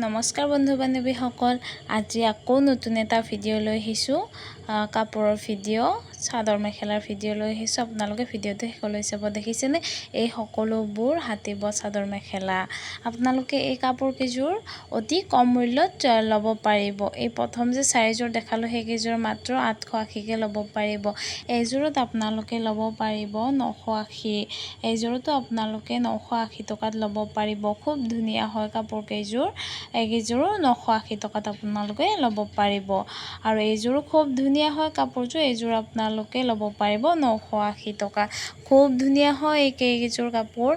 নমস্কাৰ বন্ধু বান্ধৱীসকল, আজি আকৌ নতুন এটা ভিডিঅ' লৈ আহিছোঁ। কাপোৰৰ ভিডিঅ', চাদৰ মেখেলাৰ ভিডিঅ' লৈ আহিছোঁ। আপোনালোকে ভিডিঅ'টো শেষলৈ চাব। দেখিছেনে এই সকলোবোৰ হাতে বোৱা চাদৰ মেখেলা। আপোনালোকে এই কাপোৰ কেইযোৰ অতি কম মূল্যত ল'ব পাৰিব। এই প্ৰথম যে চাৰিযোৰ দেখালোঁ সেইকেইযোৰ মাত্ৰ 880কৈ ল'ব পাৰিব। এইযোৰত আপোনালোকে ল'ব পাৰিব 980। এইযোৰতো আপোনালোকে 980 টকাত ল'ব পাৰিব। খুব ধুনীয়া হয় কাপোৰ কেইযোৰ। এইকেইযোৰো 980 টকাত আপোনালোকে ল'ব পাৰিব। আৰু এইযোৰো খুব ধুনীয়া হয় কাপোৰযোৰ। এইযোৰ আপোনালোকে ল'ব পাৰিব 980 টকা। খুব ধুনীয়া হয় এইকেইযোৰ কাপোৰ।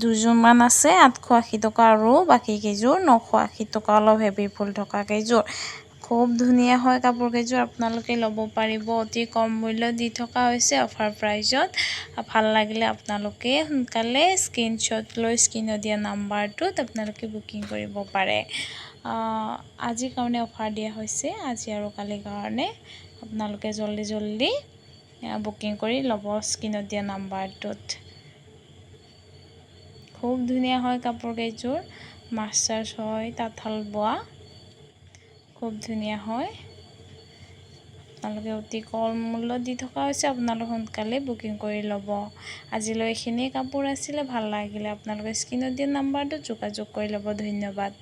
দুযোৰমান আছে 880 টকা আৰু বাকী কেইযোৰ 980 টকা। অলপ হেভি ফুল থকা কেইযোৰ খুব ধুনীয়া হয় কাপোৰ কেইযোৰ। আপোনালোকে ল'ব পাৰিব। অতি কম মূল্য দি থকা হৈছে অফাৰ প্ৰাইজত। ভাল লাগিলে আপোনালোকে সোনকালে স্ক্ৰীনশ্বট লৈ স্ক্ৰীনত দিয়া নাম্বাৰটোত আপোনালোকে বুকিং কৰিব পাৰে। আজিৰ কাৰণে অফাৰ দিয়া হৈছে, আজি আৰু কালিৰ কাৰণে। আপোনালোকে জল্দি বুকিং কৰি ল'ব স্ক্ৰীনত দিয়া নাম্বাৰটোত। খুব ধুনীয়া হয় কাপোৰ কেইযোৰ। মাৰ্চাৰ্জ হয়, তাঁতশাল বোৱা। খুব ধুনীয়া হয়। আপোনালোকে অতি কম মূল্যত দি থকা হৈছে। আপোনালোকে সোনকালে বুকিং কৰি ল'ব। আজিলৈ এইখিনি কাপোৰ আছিলে। ভাল লাগিলে আপোনালোকে স্ক্ৰীনত দিয়া নাম্বাৰটোত যোগাযোগ কৰি ল'ব। ধন্যবাদ।